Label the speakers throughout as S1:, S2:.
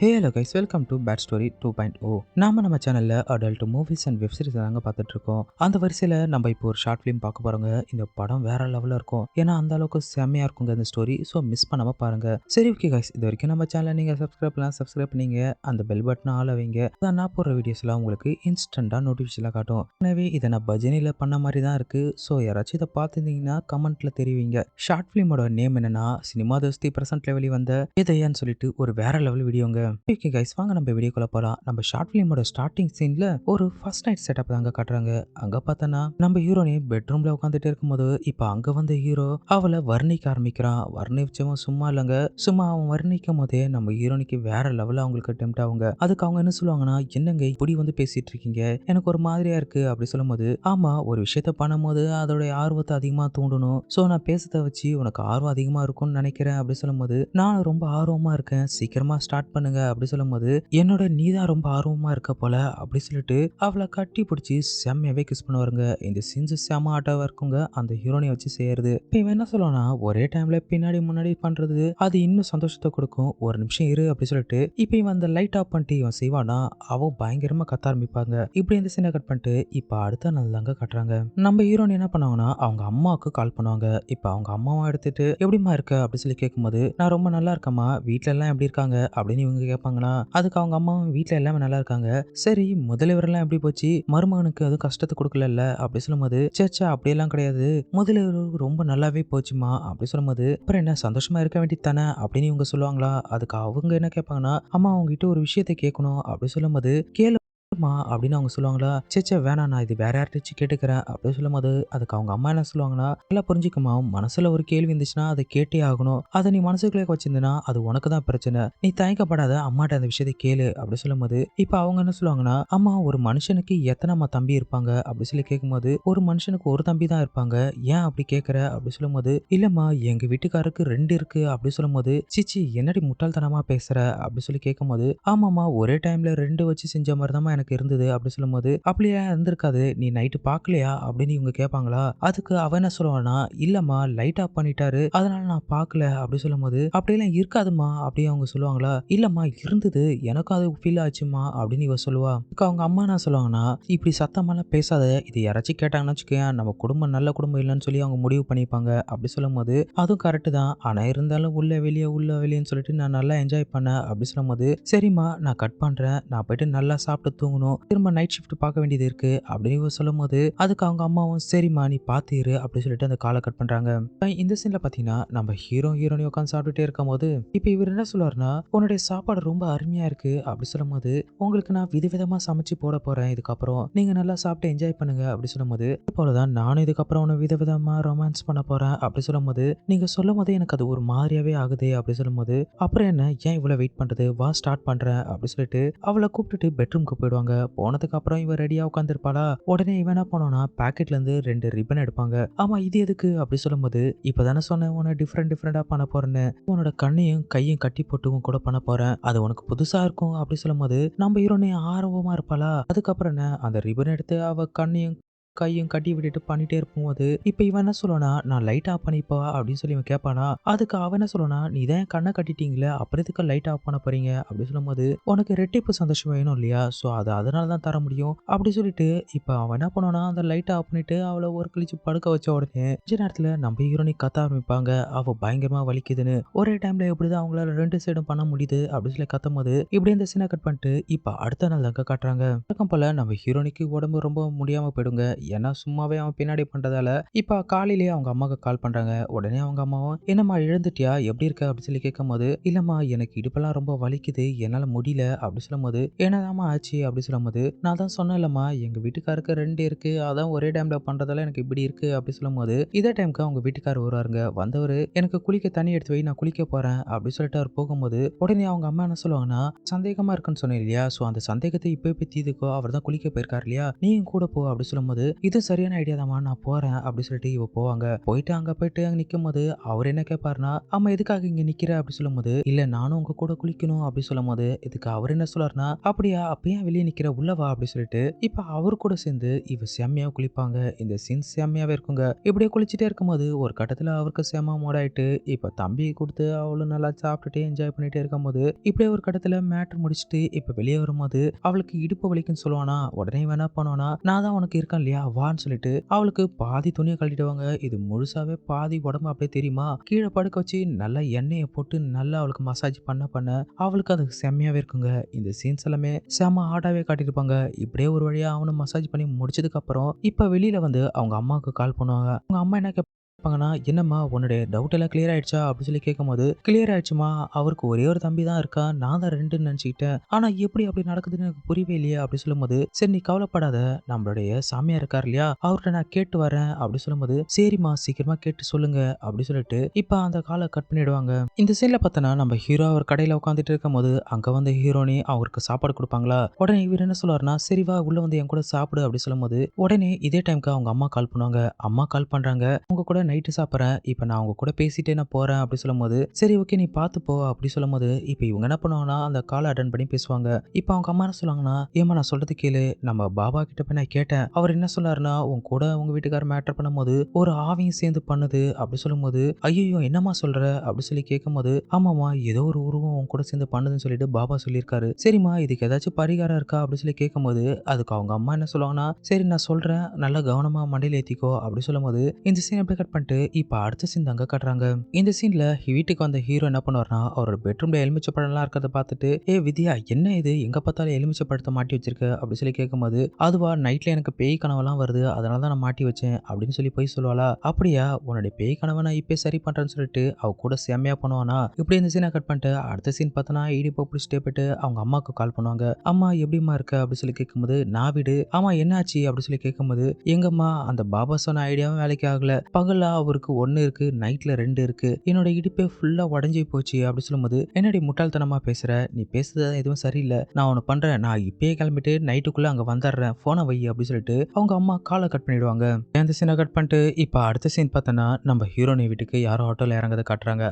S1: Hello guys, welcome to bad story 2.0. நம்ம சேனல்ல adult movies and web series தாங்க பார்த்துட்டு இருக்கோம். அந்த வரிசையில் நம்ம இப்போ ஒரு ஷார்ட் ஃபிலிம் பார்க்க போறோங்க. இந்த படம் வேற லெவலில் இருக்கும். ஏன்னா அந்த அளவுக்கு செம்மையா இருக்குங்க இந்த ஸ்டோரி. ஸோ மிஸ் பண்ணாம பாருங்க. சரி, ஓகே கைஸ், இது வரைக்கும் நம்ம சேனலை நீங்க சப்ஸ்கிரைப் பண்ணீங்க, அந்த பெல் பட்டனை ஆள வைங்க. அதான் நான் போடுற வீடியோஸ்லாம் உங்களுக்கு இன்ஸ்டன்டா நோட்டிஃபிகேஷன்லாம் காட்டும். எனவே இதை நான் பஜனையில் பண்ண மாதிரி தான் இருக்கு. ஸோ யாராச்சும் இதை பார்த்துருந்தீங்கன்னா கமெண்ட்ல தெரிவிங்க. ஷார்ட் ஃபிலிமோட நேம் என்னன்னா சினிமா தோஸ்தி பிரசன்ட்ல வெளிவந்த இதையான்னு சொல்லிட்டு ஒரு வேற லெவல் வீடியோங்க. ஓகே கைஸ், வாங்க நம்ம வீடியோக்குள்ள போலாம். நம்ம ஷார்ட் ஃபிலிமோட ஸ்டார்டிங் சீன்ல ஒரு ஃபர்ஸ்ட் நைட் செட்டப் தாங்க காட்டுறாங்க. அங்க பார்த்தனா நம்ம ஹீரோனி பெட்ரூம்ல உட்காந்துட்டு இருக்கும்போது இப்ப அங்க வந்த ஹீரோ அவளை வர்ணிக்க ஆரம்பிக்கிறான். வர்ணிச்சவன் சும்மா இல்லைங்க, சும்மா அவன் வர்ணிக்கும் போதே நம்ம ஹீரோனிக்கு வேற லெவலில் அவங்களுக்கு டெம்ட் ஆகுங்க. அதுக்கு அவங்க என்ன சொல்லுவாங்கன்னா, என்னங்க இப்படி வந்து பேசிட்டு இருக்கீங்க, எனக்கு ஒரு மாதிரியா இருக்கு அப்படி சொல்லும்போது, ஆமா ஒரு விஷயத்த பண்ணும்போது அதோட ஆர்வத்தை அதிகமா தூண்டணும். ஸோ நான் பேசுறத வச்சு உனக்கு ஆர்வம் அதிகமா இருக்கும்னு நினைக்கிறேன் அப்படி சொல்லும்போது, நானும் ரொம்ப ஆர்வமா இருக்கேன், சீக்கிரமா ஸ்டார்ட் பண்ணுங்க அப்படி சொல்லும்போது, என்னோட நீதான் ரொம்ப ஆர்வமா இருக்க போல அப்படி சொல்லிட்டு அவளை கட்டி பிடிச்சி செம்மையாவே கிஸ் பண்ணுவாருங்க. இந்த சீன்ஸ் செம்ம ஆட்டவா இருக்குங்க அந்த ஹீரோனியை வச்சு செய்யறது. இப்போ இவன் என்ன சொல்லுவானா, ஒரே டைம்ல பின்னாடி முன்னாடி பண்றது அது இன்னும் சந்தோஷத்தை கொடுக்கும், ஒரு நிமிஷம் இரு அப்படி சொல்லிட்டு இப்போ இவன் அந்த லைட் ஆஃப் பண்ணிட்டு இவன் செய்வானா, அவ பயங்கரமா கத்த ஆரம்பிப்பாங்க. இப்படி இந்த சீனை கட் பண்ணிட்டு இப்போ அடுத்த நாள் தாங்க கட்டுறாங்க. நம்ம ஹீரோனி என்ன பண்ணுவாங்கன்னா அவங்க அம்மாவுக்கு கால் பண்ணுவாங்க. இப்போ அவங்க அம்மாவை எடுத்துட்டு எப்படிமா இருக்க அப்படி சொல்லி கேட்கும்போது, நான் ரொம்ப நல்லா இருக்கேம்மா, வீட்டுல எல்லாம் எப்படி இருக்காங்க அப்படின்னு இவங்க கேட்பாங்களா. அதுக்கு அவங்க அம்மாவும் வீட்டுல எல்லாமே நல்லா இருக்காங்க. சரி, முதலிவரெல்லாம் எப்படி போச்சு, மருமகனுக்கு எதுவும் கஷ்டத்தை கொடுக்கல அப்படி சொல்லும்போது, சேச்சா அப்படியெல்லாம் கிடையாது, முதலிவர் ரொம்ப நல்லாவே போச்சுமா அப்படி சொல்லும்போது, அப்புறம் என்ன சந்தோஷமா இருக்க வேண்டியது தானே அப்படின்னு இவங்க சொல்லுவாங்களா. அதுக்கு அவங்க என்ன கேட்பாங்கன்னா, அம்மா உங்ககிட்ட ஒரு விஷயத்தை கேட்கணும் அப்படி சொல்லும்போது, கேளு அப்படின்னு அவங்க சொல்லுவாங்களா. சேச்சே வேணாம், நான் இது வேற யார்ட்டாச்சும் கேட்டுக்கிறேன் அப்படின்னு சொல்லும்போது, அதுக்கு அவங்க அம்மா என்ன சொல்லுவாங்கன்னா, நல்லா புரிஞ்சுக்கமா, மனசுல ஒரு கேள்வி இருந்துச்சுன்னா அதை கேட்டே ஆகணும், அதை நீ மனசுக்குள்ளே வச்சிருந்தனா அது உனக்கு தான் பிரச்சனை, நீ தயக்கப்படாத, அம்மாட்ட அந்த விஷயத்தை கேளு அப்படி சொல்லும்போது, இப்ப அவங்க என்ன சொல்லுவாங்கன்னா, அம்மா ஒரு மனுஷனுக்கு எத்தனை தம்பி இருப்பாங்க அப்படி சொல்லி கேட்கும்போது, ஒரு மனுஷனுக்கு ஒரு தம்பி தான் இருப்பாங்க, ஏன் அப்படி கேட்கற அப்படி சொல்லும்போது, இல்லம்மா எங்க வீட்டுக்காருக்கு 2 இருக்கு அப்படி சொல்லும்போது, சிச்சி என்னடி முட்டாள்தனமா பேசுற அப்படி சொல்லி கேட்கும்போது, ஆமாமா ஒரே டைம்ல 2 வச்சு செஞ்ச மாதிரி தான் எனக்கு இருந்தது அப்படி சொல்லும்போது, அப்படியே இருந்திருக்காது, நீ நைட்டு பார்க்கலையா அப்படின்னு இவங்க கேட்பாங்களா. அதுக்கு அவ என்ன சொல்லுவானா, இல்லம்மா லைட் ஆஃப் பண்ணிட்டாரு அதனால நான் பார்க்கல அப்படி சொல்லும்போது, அப்படியெல்லாம் இருக்காதுமா அப்படி அவங்க சொல்லுவாங்களா. இல்லம்மா இருந்தது, எனக்கும் அது ஃபீல் ஆச்சுமா அப்படின்னு இவ சொல்லுவா. அவங்க அம்மா என்ன சொல்லுவாங்கன்னா, இப்படி சத்தமெல்லாம் பேசாத, இது யாராச்சும் கேட்டாங்கன்னு வச்சுக்கேன், நம்ம குடும்பம் நல்ல குடும்பம் இல்லைன்னு சொல்லி அவங்க முடிவு பண்ணிப்பாங்க அப்படி சொல்லும்போது, அதுவும் கரெக்டு தான், ஆனா இருந்தாலும் உள்ள வெளியேன்னு சொல்லிட்டு நான் நல்லா என்ஜாய் பண்ணேன் அப்படி சொல்லும்போது, சரிம்மா நான் கட் பண்றேன், நான் போயிட்டு நல்லா சாப்பிட்டு தூங்கணும், திரும்ப நைட் ஷிஃப்ட் பார்க்க வேண்டியது இருக்கு அப்படின்னு சொல்லும்போது, அதுக்கு அவங்க அம்மாவும் சரிம்மா நீ பாத்துரு அப்படி சொல்லிட்டு அந்த காலை கட் பண்றாங்க. இந்த சீன்ல பாத்தீங்கன்னா நம்ம ஹீரோனி உட்காந்து சாப்பிட்டுட்டே இருக்கும் போது, இப்ப இவர் என்ன சொல்லுவாருன்னா, உன்னுடைய சாப்பாடு ரொம்ப அருமையா இருக்கு அப்படி சொல்லும்போது, உங்களுக்கு நான் விதவிதமா சமைச்சு போட போறேன், இதுக்கப்புறம் நீங்க நல்லா சாப்பிட்டு என்ஜாய் பண்ணுங்க அப்படி சொல்லும்போது, போலதான் நானும் இதுக்கப்புறம் உன்னை விதவிதமா ரொமான்ஸ் பண்ண போறேன் அப்படி சொல்லும்போது, நீங்க சொல்லும் போதே எனக்கு அது ஒரு மாதிரியாவே ஆகுது அப்படி சொல்லும்போது, அப்புறம் என்ன ஏன் இவ்வளவு வெயிட் பண்றது, வா ஸ்டார்ட் பண்றேன் அப்படி சொல்லிட்டு அவளை கூப்பிட்டுட்டு பெட்ரூம்க்கு போயிடுவாங்க. போனதுக்கு அப்புறம் இவ ரெடியா உட்காந்துருப்பாளா. உடனே இவன் என்ன பண்ணோம்னா பாக்கெட்ல இருந்து 2 ரிப்பன் எடுப்பாங்க. ஆமா இது எதுக்கு அப்படி சொல்லும்போது, இப்பதானே சொன்னேன் உன்னை டிஃப்ரெண்டா பண்ண போறேன்னு, உன்னோட கண்ணையும் கையும் கட்டி போட்டு உன் கூட பண்ண போறேன், அது உனக்கு புதுசா இருக்கும் அப்படி சொல்லும்போது, நம்ம ஹீரோனி ஆர்வமா இருப்பாளா. அதுக்கப்புறம் என்ன அந்த ரிப்பன் எடுத்து அவ கண்ணையும் கையும் கட்டி விட்டுட்டு பண்ணிட்டே இருக்கும்போது, இப்ப இவன் என்ன சொல்லுவானா, நான் லைட் ஆஃப் பண்ணிப்பா அப்படின்னு சொல்லி இவன் கேட்பானா. அதுக்கு அவன் என்ன சொல்லுவானா, நீ தான் கண்ணை கட்டிட்டீங்களே அப்புறம் எதுக்கு லைட் ஆஃப் பண்ண போறீங்க அப்படி சொல்லும்போது, உனக்கு ரெட்டிப்பு சந்தோஷம் வேணும் இல்லையா, ஸோ அது அதனால தான் தர முடியும் அப்படி சொல்லிட்டு, இப்போ அவன் என்ன பண்ணுவானா அந்த லைட்டை ஆஃப் பண்ணிட்டு அவளை ஒரு கழிச்சு படுக்க வச்ச உடனே கொஞ்ச நேரத்தில் நம்ம ஹீரோனி கத்த ஆரம்பிப்பாங்க. அவ பயங்கரமா வலிக்குதுன்னு. ஒரே டைம்ல எப்படிதான் அவங்களால 2 சைடும் பண்ண முடியுது அப்படின்னு சொல்லி கத்தும் போது, இப்படி இந்த சீனை கட் பண்ணிட்டு இப்போ அடுத்த நாள் தாங்க காட்டுறாங்க. வழக்கம் போல நம்ம ஹீரோனிக்கு உடம்பு ரொம்ப முடியாம போயிடுங்க. ஏன்னா சும்மாவே அவன் பின்னாடி பண்றதால இப்போ காலையிலேயே அவங்க அம்மாவுக்கு கால் பண்றாங்க. உடனே அவங்க அம்மாவும், என்னம்மா எழுந்துட்டியா எப்படி இருக்க அப்படி சொல்லி கேட்கும்போது, இல்லம்மா எனக்கு இடுப்பெல்லாம் ரொம்ப வலிக்குது, என்னால முடியல அப்படி சொல்லும்போது, என்னதாம்மா ஆச்சு அப்படி சொல்லும்போது, நான் தான் சொன்னேன்லம்மா எங்க வீட்டுக்காருக்கு 2 இருக்கு, அதான் ஒரே டைம்ல பண்றதால எனக்கு இப்படி இருக்கு அப்படி சொல்லும்போது, இதே டைமுக்கு அவங்க வீட்டுக்காரர் வருவாருங்க. வந்தவர் எனக்கு குளிக்க தண்ணி எடுத்து வை, நான் குளிக்க போறேன் அப்படி சொல்லிட்டு அவர் போகும்போது, உடனே அவங்க அம்மா என்ன சொல்லுவாங்கன்னா, சந்தேகமா இருக்குன்னு சொன்னேன் இல்லையா, ஸோ அந்த சந்தேகத்தை இப்போ தீர்த்துக்கோ, அவர் தான் குளிக்க போயிருக்காரு இல்லையா, நீயும் கூட போ அப்படி சொல்லும்போது, இது சரியான ஐடியா தாம்மா, நான் போறேன் அப்படி சொல்லிட்டு இவ போவாங்க. போயிட்டு அங்க நிக்கும்போது அவர் என்ன கேட்பாருன்னா, ஆமா எதுக்காக இங்க நிக்கிற அப்படி சொல்லும்போது, இல்ல நானும் உங்க கூட குளிக்கணும் அப்படி சொல்லும்போது, இதுக்கு அவர் என்ன சொல்றாருன்னா, அப்படியா அப்ப ஏன் வெளியே நிக்கிற, உள்ள வா அப்படி சொல்லிட்டு இப்ப அவரு கூட சேர்ந்து இவ செம்மையா குளிப்பாங்க. இந்த சீன் செம்மையாவே இருக்குங்க. இப்படியே குளிச்சுட்டே இருக்கும்போது ஒரு கட்டத்துல அவருக்கு செம மூடாயிட்டு, இப்ப தம்பி கொடுத்து அவளும் நல்லா சாப்பிட்டுட்டு என்ஜாய் பண்ணிட்டே இருக்கும்போது, இப்படியே ஒரு கட்டத்துல மேட்டர் முடிச்சுட்டு இப்ப வெளியே வரும்போது அவளுக்கு இடுப்பு வலிக்குன்னு சொல்லுவானா, உடனே வேணா பண்ணுவானா, நான் தான் உனக்கு இருக்கேன் இல்லையா வான்னு சொல்லிட்டு அவளுக்கு பாதி துணியை கழட்டிடுவாங்க. இது முழுசாவே பாதி உடம்பு அப்படியே தெரியுமா, கீழே படுக்க வச்சு நல்லா எண்ணெயை போட்டு நல்லா அவளுக்கு மசாஜ் பண்ண அவளுக்கு அது செம்மையாவே இருக்குங்க. இந்த சீன்ஸ் எல்லாமே செம ஆடாவே காட்டியிருப்பாங்க. இப்படியே ஒரு வழியா அவனும் மசாஜ் பண்ணி முடிச்சதுக்கு அப்புறம் இப்ப வெளியில வந்து அவங்க அம்மாவுக்கு கால் பண்ணுவாங்க. அவங்க அம்மா என்ன கேட்பாங்கன்னா, என்னம்மா உன்னுடைய டவுட் எல்லாம் கிளியர் ஆயிடுச்சா அப்படி சொல்லி கேட்கும்போது, கிளியர் ஆயிடுச்சுமா, அவருக்கு ஒரே ஒரு தம்பி தான் இருக்கான், நான் தான் ரெண்டுன்னு நினைச்சுக்கிட்டேன், ஆனா எப்படி அப்படி நடக்குதுன்னு எனக்கு புரியவே இல்லையே அப்படி சொல்லும்போது, சரி நீ கவலைப்படாத, நம்மளுடைய சாமியார் இருக்கார் இல்லையா, அவர்கிட்ட நான் கேட்டு வரேன் அப்படி சொல்லும்போது, சரிம்மா சீக்கிரமா கேட்டு சொல்லுங்க அப்படி சொல்லிட்டு இப்ப அந்த காலை கட் பண்ணிடுவாங்க. இந்த சீன்ல பார்த்தோன்னா நம்ம ஹீரோ அவர் கடையில உட்காந்துட்டு இருக்கும்போது அங்க வந்து ஹீரோனி அவருக்கு சாப்பாடு கொடுப்பாங்களா, உடனே இவர் என்ன சொல்லுவாருன்னா, சரி வா உள்ள வந்து என் கூட சாப்பிடு அப்படி சொல்லும்போது, உடனே இதே டைம்க்கு அவங்க அம்மா கால் பண்ணுவாங்க. அம்மா கால் பண்றாங்க, உங்க கூட நைட்டு சாப்பிட்றேன், இப்ப நான் உங்க கூட பேசிட்டே நான் போறேன் அப்படி சொல்லும்போது, சரி ஓகே நீ பார்த்து போ அப்படி சொல்லும்போது, இப்ப இவங்க என்ன பண்ணுவாங்கன்னா அந்த காலை அட்டன் பண்ணி பேசுவாங்க. இப்ப அவங்க அம்மா என்ன சொல்லுவாங்கன்னா, ஏமா நான் சொல்றது கேளு, நம்ம பாபா கிட்ட போய் நான் கேட்டேன், அவர் என்ன சொன்னாருன்னா, உன் கூட உங்க வீட்டுக்காரர் மேட்டர் பண்ணும்போது ஒரு ஆவியும் சேர்ந்து பண்ணுது அப்படி சொல்லும்போது, ஐயோ என்னம்மா சொல்ற அப்படி சொல்லி கேட்கும்போது, ஆமாமா ஏதோ ஒரு உருவம் உன் கூட சேர்ந்து பண்ணுதுன்னு சொல்லிட்டு பாபா சொல்லியிருக்காரு, சரிம்மா இதுக்கு ஏதாச்சும் பரிகாரம் இருக்கா அப்படி சொல்லி கேட்கும்போது, அதுக்கு அவங்க அம்மா என்ன சொல்லுவாங்கன்னா, சரி நான் சொல்றேன் நல்லா கவனமா மண்டையில ஏத்திக்கோ அப்படி சொல்லும்போது, இந்த சீன் அப்படியே கட் பண்ணிட்டு இப்ப அடுத்த சீன் தாங்க காட்டுறாங்க. இந்த சீன்ல வீட்டுக்கு வந்த ஹீரோ என்ன பண்ணுவார்னா, அவரோட பெட்ரூம்ல எலுமிச்சை பழம்லாம் இருக்கிறத பார்த்துட்டு, ஏ வித்யா என்ன இது எங்க பார்த்தாலும் எலுமிச்சை பழத்தை மாட்டி வச்சிருக்க அப்படி சொல்லி கேட்கும்போது, அதுவா நைட்ல எனக்கு பேய் கனவெல்லாம் வருது, அதனால தான் நான் மாட்டி வச்சேன் அப்படின்னு சொல்லி போய் சொல்லுவாளா, அப்படியா உன்னுடைய பேய் கனவை நான் இப்பே சரி பண்றேன்னு சொல்லிட்டு அவ கூட செம்மையா பண்ணுவானா. இப்படி இந்த சீனை கட் பண்ணிட்டு அடுத்த சீன் பார்த்தோன்னா இடிப்போ பிடிச்சிட்டே போயிட்டு அவங்க அம்மாவுக்கு கால் பண்ணுவாங்க. அம்மா எப்படிம்மா இருக்க அப்படி சொல்லி கேட்கும்போது, நான் விடு, ஆமா என்னாச்சு அப்படி சொல்லி கேட்கும்போது, எங்கம்மா அந்த பாபா சொன்ன ஐடியாவும் வேலைக்கு ஆகல, பகல்ல அவருக்கு 1 இருக்கு, நைட்ல 2 இருக்கு, என்னோட இடுப்பே ஃபுல்லா உடஞ்சி போச்சு அப்படி சொல்லும்போது, என்னடி முட்டாள்தனமா பேசுற, நீ பேசுறது எதுவும் சரியில்லை, நான் ஒன்று பண்றேன், நான் இப்பயே கிளம்பிட்டு நைட்டுக்குள்ள அங்க வந்துடுறேன், போனை வை அப்படி சொல்லிட்டு அவங்க அம்மா காலை கட் பண்ணிடுவாங்க. அந்த சீனை கட் பண்ணிட்டு இப்ப அடுத்த சீன் பார்த்தோன்னா நம்ம ஹீரோனி வீட்டுக்கு யாரோ ஆட்டோல இறங்கதை காட்டுறாங்க.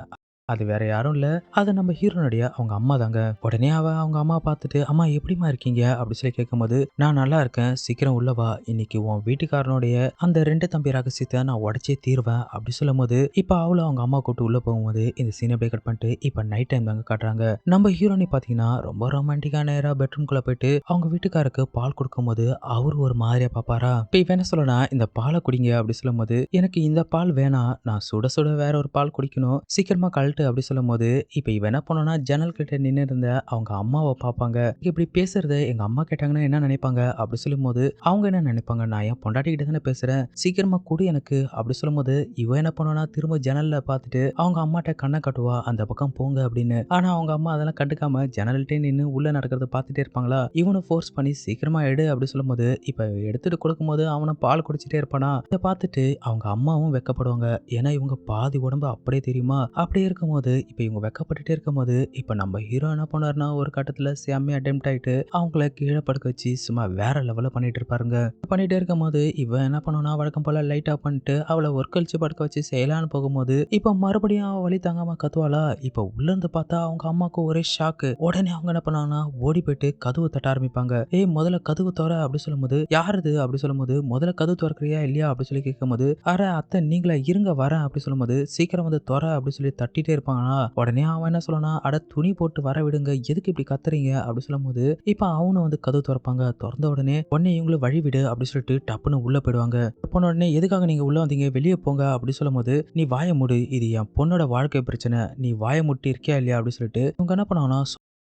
S1: அது வேற யாரும் இல்ல, அது நம்ம ஹீரோனுடைய அவங்க அம்மா தாங்க. உடனே அவ அவங்க அம்மா பார்த்துட்டு, அம்மா எப்படிம்மா இருக்கீங்க அப்படி சொல்லி கேட்கும்போது, நான் நல்லா இருக்கேன், சீக்கிரம் உள்ள வா, இன்னைக்கு உன் வீட்டுக்காரனுடைய அந்த 2 தம்பி ரகசியத்தை நான் உடைச்சே தீருவேன் அப்படி சொல்லும்போது, இப்ப அவளும் அவங்க அம்மா கூட்டு உள்ள போகும்போது இந்த சீனை அப்படியே கட் பண்ணிட்டு இப்ப நைட் டைம் தாங்க காட்டுறாங்க. நம்ம ஹீரோனி பாத்தீங்கன்னா ரொம்ப ரொமான்டிக்கா நேரா பெட்ரூம்குள்ள போயிட்டு அவங்க வீட்டுக்காருக்கு பால் கொடுக்கும்போது அவரு ஒரு மாதிரியா பாப்பாரா. இப்ப இவன் என்ன சொல்லனா, இந்த பாலை குடிங்க அப்படி சொல்லும்போது, எனக்கு இந்த பால் வேணாம், நான் சுட சுட வேற ஒரு பால் குடிக்கணும், சீக்கிரமா கழட்டு அப்படி சொல்லும்போது, இப்ப இவ என்ன பண்ணோம்னா ஜன்னல் கிட்ட நின்று இருந்த அவங்க அம்மாவை பார்ப்பாங்க. இப்படி பேசுறது எங்க அம்மா கேட்டாங்கன்னா என்ன நினைப்பாங்க அப்படி சொல்லும்போது, அவங்க என்ன நினைப்பாங்க, நான் என் பொண்டாட்டி கிட்ட தானே பேசுறேன், சீக்கிரமா குடு எனக்கு அப்படி சொல்லும்போது, இவ என்ன பண்ணுவானா திரும்ப ஜன்னல்ல பார்த்துட்டு அவங்க அம்மாட்ட கண்ணை காட்டுவா, அந்த பக்கம் போங்க அப்படின்னு. ஆனா அவங்க அம்மா அதெல்லாம் கண்டுக்காம ஜன்னல்கிட்டே நின்று உள்ள நடக்கிறத பார்த்துட்டே இருப்பாங்களா. இவனை ஃபோர்ஸ் பண்ணி சீக்கிரமா எடு அப்படி சொல்லும்போது, இப்ப எடுத்துட்டு கொடுக்கும்போது அவனை பால் குடிச்சிட்டே இருப்பானா. இதை பார்த்துட்டு அவங்க அம்மாவும் வெக்கப்படுவாங்க. ஏன்னா இவங்க பாதி உடம்பு அப்படியே தெரியுமா. அப்படியே இருக்கும்போது இப்ப இவங்க வெக்கப்பட்டுட்டே இருக்கும்போது இப்ப நம்ம ஹீரோ என்ன பண்ணாருன்னா ஒரு கட்டத்துல செம்மையா அட்டெம்ப்ட் ஆயிட்டு அவங்கள கீழே படுக்க வச்சு சும்மா வேற லெவல்ல பண்ணிட்டு இருப்பாருங்க. பண்ணிட்டே இருக்கும்போது இவன் என்ன பண்ணுனா வழக்கம் போல லைட் ஆஃப் பண்ணிட்டு அவளை ஒர்க் கழிச்சு படுக்க வச்சு செய்யலான்னு போகும்போது இப்ப மறுபடியும் அவ வலி தாங்காம கத்துவாளா. இப்ப உள்ள இருந்து பார்த்தா அவங்க அம்மாவுக்கு ஒரே ஷாக்கு. உடனே அவங்க என்ன பண்ணாங்கன்னா ஓடி போயிட்டு கதவு தட்ட ஆரம்பிப்பாங்க. ஏய் முதல்ல கதவு தோற அப்படி சொல்லும்போது, யாருது அப்படி சொல்லும்போது, முதல்ல கதவு திறக்கிறியா இல்லையா அப்படி சொல்லி கேட்கும்போது, அட அத்தை நீங்களா இருங்க வரேன் அப்படி சொல்லும்போது, சீக்கிரம் வந்து தோற அப்படி சொல்லி தட்டிட்டே இருப்பாங்கன்னா, உடனே அவன் என்ன சொல்லனா, அட துணி போட்டு வர விடுங்க, எதுக்கு இப்படி கத்துறீங்க அப்படி சொல்லும்போது, இப்ப அவனும் வந்து கதவு திறப்பாங்க. திறந்த உடனே இவங்களும் வழி விடு அப்படி சொல்லிட்டு டப்புன்னு உள்ள போயிடுவாங்க. போன உடனே எதுக்காக நீங்க உள்ள வந்தீங்க, வெளியே போங்க அப்படி சொல்லும்போது, நீ வாய மூடு, இது என் பொண்ணோட வாழ்க்கை பிரச்சனை, நீ வாய மூடி இருக்கியா இல்லையா அப்படி சொல்லிட்டு இவங்க என்ன பண்ணுவாங்கன்னா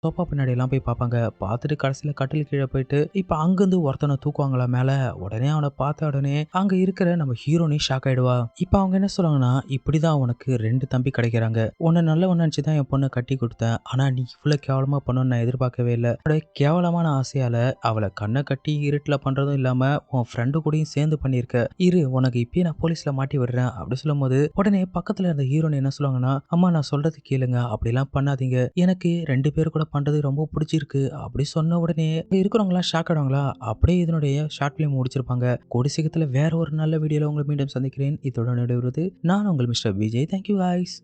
S1: சோஃபா பின்னாடி எல்லாம் போய் பார்ப்பாங்க. பார்த்துட்டு கடைசியில கட்டில் கீழே போயிட்டு இப்ப அங்கிருந்து ஒருத்தனை தூக்குவாங்களா மேல. உடனே அவனை பார்த்த உடனே அங்க இருக்கிற நம்ம ஹீரோனி ஷாக் ஆயிடுவா. இப்ப அவங்க என்ன சொல்லுவாங்கன்னா, இப்படிதான் உனக்கு 2 தம்பி கிடைக்கிறாங்க, உன்னை நல்லவன் நினைச்சுதான் என் பொண்ணை கட்டி கொடுத்தேன், ஆனா நீ இவ்வளவு கேவலமா பண்ணணும்னு நான் எதிர்பார்க்கவே இல்லை. அவளுடைய கேவலமான ஆசையால அவளை கண்ணை கட்டி இருட்டுல பண்றதும் இல்லாம உன் ஃப்ரெண்டு கூடயும் சேர்ந்து பண்ணியிருக்க, இரு உனக்கு இப்பயே நான் போலீஸ்ல மாட்டி விடுறேன் அப்படி சொல்லும்போது, உடனே பக்கத்துல இருந்த ஹீரோனி என்ன சொல்லுவாங்கன்னா, அம்மா நான் சொல்றது கேளுங்க, அப்படிலாம் பண்ணாதீங்க, எனக்கு 2 பேர் கூட பண்றது ரொம்ப பிடிச்சிருக்கு அப்படி சொன்ன உடனே இருக்கிறவங்களாம் ஷாக் ஆடுவாங்களா? அப்படியே இதனுடைய ஷார்ட் ஃபிலிம் முடிச்சிருப்பாங்க. கூடிய சீக்கிரத்துல வேற ஒரு நல்ல வீடியோல உங்களை மீண்டும் சந்திக்கிறேன். இதோட நடைபெறுவது நான் உங்கள் mister Vijay. Thank you guys.